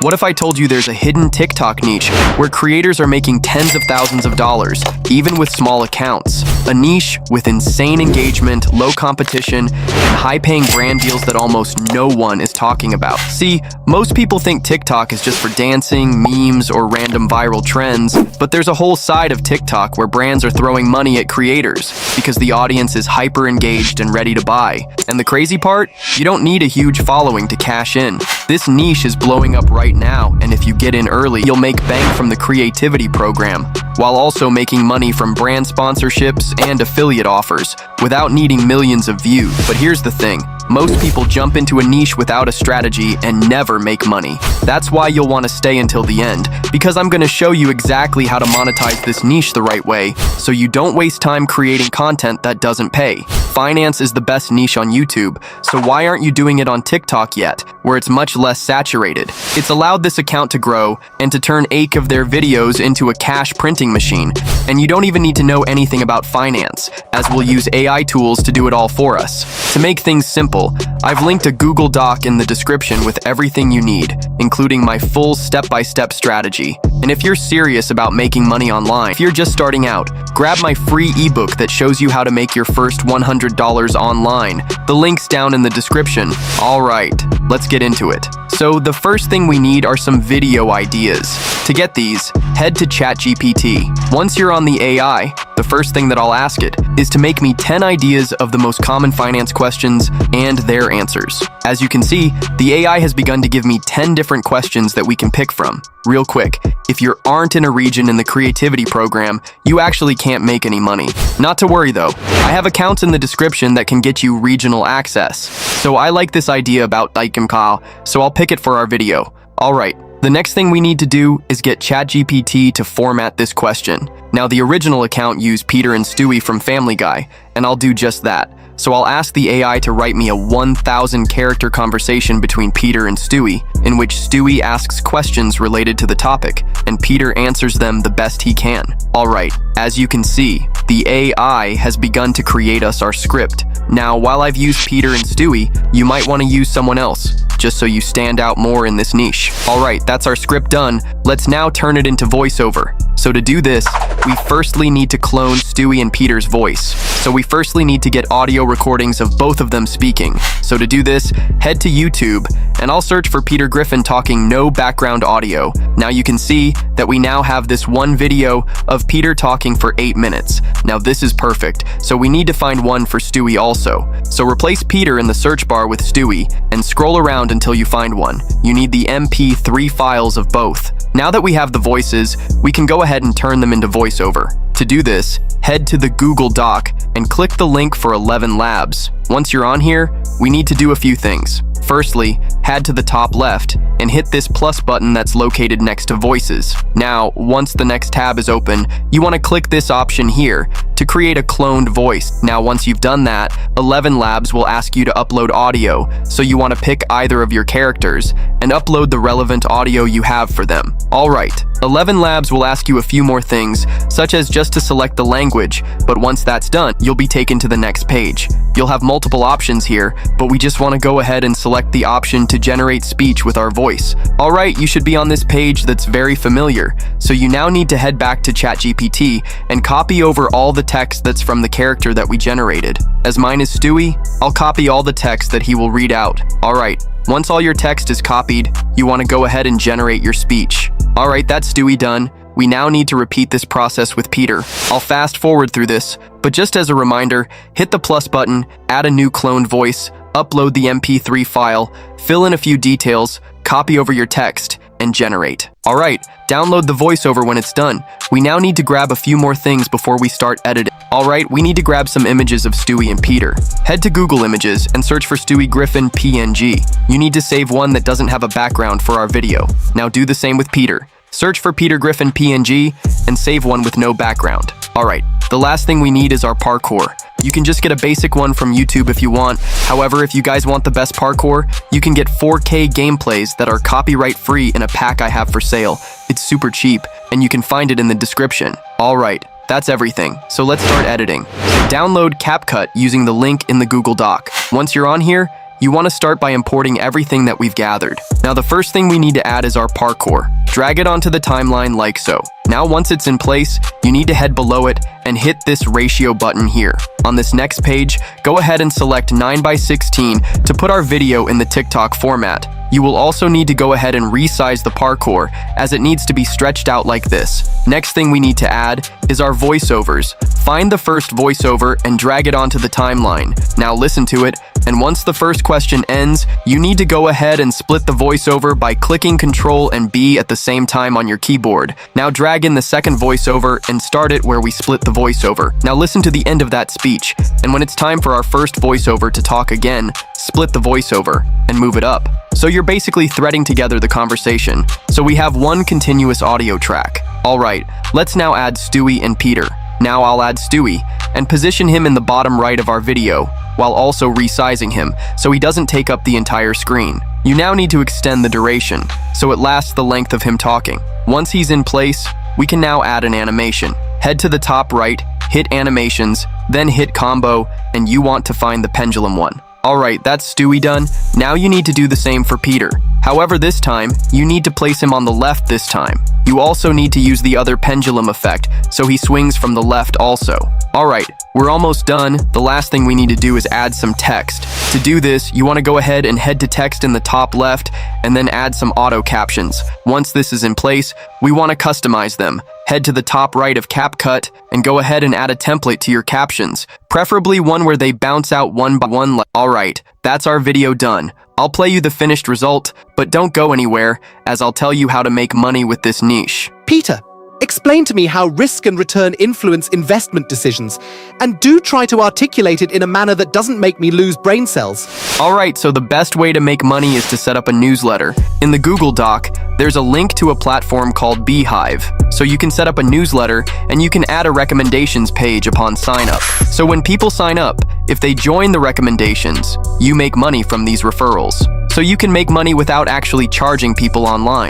What if I told you there's a hidden TikTok niche where creators are making tens of thousands of dollars, even with small accounts? A niche with insane engagement, low competition, and high-paying brand deals that almost no one is talking about. See, most people think TikTok is just for dancing, memes, or random viral trends, but there's a whole side of TikTok where brands are throwing money at creators because the audience is hyper-engaged and ready to buy. And the crazy part? You don't need a huge following to cash in. This niche is blowing up right now, and if you get in early, you'll make bank from the creativity program, while also making money from brand sponsorships and affiliate offers, without needing millions of views. But here's the thing. Most people jump into a niche without a strategy and never make money. That's why you'll want to stay until the end, because I'm going to show you exactly how to monetize this niche the right way, so you don't waste time creating content that doesn't pay. Finance is the best niche on YouTube, so why aren't you doing it on TikTok yet, where it's much less saturated? It's allowed this account to grow and to turn 8 of their videos into a cash printing machine, and you don't even need to know anything about finance, as we'll use AI tools to do it all for us. To make things simple, I've linked a Google Doc in the description with everything you need, including my full step-by-step strategy. And if you're serious about making money online, if you're just starting out, grab my free ebook that shows you how to make your first $100 online. The link's down in the description. Alright, let's get into it. So the first thing we need are some video ideas. To get these, head to ChatGPT. Once you're on the AI, the first thing that I'll ask it is to make me 10 ideas of the most common finance questions and their answers. As you can see, the AI has begun to give me 10 different questions that we can pick from. Real quick, if you aren't in a region in the creativity program, you actually can't make any money. Not to worry though, I have accounts in the description that can get you regional access. So I like this idea about Daikimka, so I'll pick it for our video. Alright, the next thing we need to do is get ChatGPT to format this question. Now the original account used Peter and Stewie from Family Guy, and I'll do just that. So I'll ask the AI to write me a 1,000 character conversation between Peter and Stewie, in which Stewie asks questions related to the topic, and Peter answers them the best he can. Alright, as you can see, the AI has begun to create us our script. Now, while I've used Peter and Stewie, you might want to use someone else, just so you stand out more in this niche. Alright, that's our script done. Let's now turn it into voiceover. So to do this, we firstly need to clone Stewie and Peter's voice. So we firstly need to get audio recordings of both of them speaking. So to do this, head to YouTube, and I'll search for Peter Griffin talking no background audio. Now you can see that we now have this one video of Peter talking for 8 minutes. Now this is perfect, so we need to find one for Stewie also. So replace Peter in the search bar with Stewie, and scroll around until you find one. You need the MP3 files of both. Now that we have the voices, we can go ahead and turn them into voiceover. To do this, head to the Google Doc and click the link for 11 Labs. Once you're on here, we need to do a few things. Firstly, head to the top left and hit this plus button that's located next to Voices. Now, once the next tab is open, you want to click this option here to create a cloned voice. Now, once you've done that, 11 Labs will ask you to upload audio, so you want to pick either of your characters and upload the relevant audio you have for them. Alright, 11 Labs will ask you a few more things, such as just to select the language, but once that's done, you'll be taken to the next page. You'll have multiple options here, but we just want to go ahead and select the option to generate speech with our voice. Alright, you should be on this page that's very familiar, so you now need to head back to ChatGPT and copy over all the text that's from the character that we generated. As mine is Stewie, I'll copy all the text that he will read out. Alright, once all your text is copied, you want to go ahead and generate your speech. Alright, that's Stewie done. We now need to repeat this process with Peter. I'll fast forward through this, but just as a reminder, hit the plus button, add a new cloned voice, upload the MP3 file, fill in a few details, copy over your text, and generate. Alright, download the voiceover when it's done. We now need to grab a few more things before we start editing. Alright, we need to grab some images of Stewie and Peter. Head to Google Images and search for Stewie Griffin PNG. You need to save one that doesn't have a background for our video. Now do the same with Peter. Search for Peter Griffin PNG and save one with no background. Alright, the last thing we need is our parkour. You can just get a basic one from YouTube if you want. However, if you guys want the best parkour, you can get 4K gameplays that are copyright free in a pack I have for sale. It's super cheap, and you can find it in the description. Alright, that's everything, so let's start editing. So download CapCut using the link in the Google Doc. Once you're on here, you want to start by importing everything that we've gathered. Now the first thing we need to add is our parkour. Drag it onto the timeline like so. Now once it's in place, you need to head below it and hit this ratio button here. On this next page, go ahead and select 9:16 to put our video in the TikTok format. You will also need to go ahead and resize the parkour as it needs to be stretched out like this. Next thing we need to add is our voiceovers. Find the first voiceover and drag it onto the timeline. Now listen to it, and once the first question ends, you need to go ahead and split the voiceover by clicking Ctrl and B at the same time on your keyboard. Now drag in the second voiceover and start it where we split the voiceover. Now listen to the end of that speech, and when it's time for our first voiceover to talk again, split the voiceover and move it up. So you're basically threading together the conversation. So we have one continuous audio track. Alright, let's now add Stewie and Peter. Now I'll add Stewie and position him in the bottom right of our video, while also resizing him so he doesn't take up the entire screen. You now need to extend the duration, so it lasts the length of him talking. Once he's in place, we can now add an animation. Head to the top right, hit animations, then hit combo, and you want to find the pendulum one. Alright, that's Stewie done. Now you need to do the same for Peter. However, this time, you need to place him on the left this time. You also need to use the other pendulum effect, so he swings from the left also. Alright, we're almost done. The last thing we need to do is add some text. To do this, you want to go ahead and head to text in the top left, and then add some auto captions. Once this is in place, we want to customize them. Head to the top right of CapCut and go ahead and add a template to your captions, preferably one where they bounce out one by one. Alright, that's our video done. I'll play you the finished result, but don't go anywhere, as I'll tell you how to make money with this niche. Peter, explain to me how risk and return influence investment decisions, and do try to articulate it in a manner that doesn't make me lose brain cells. Alright, so the best way to make money is to set up a newsletter. In the Google Doc, there's a link to a platform called Beehive. So you can set up a newsletter and you can add a recommendations page upon sign up. So when people sign up, if they join the recommendations, you make money from these referrals. So you can make money without actually charging people online.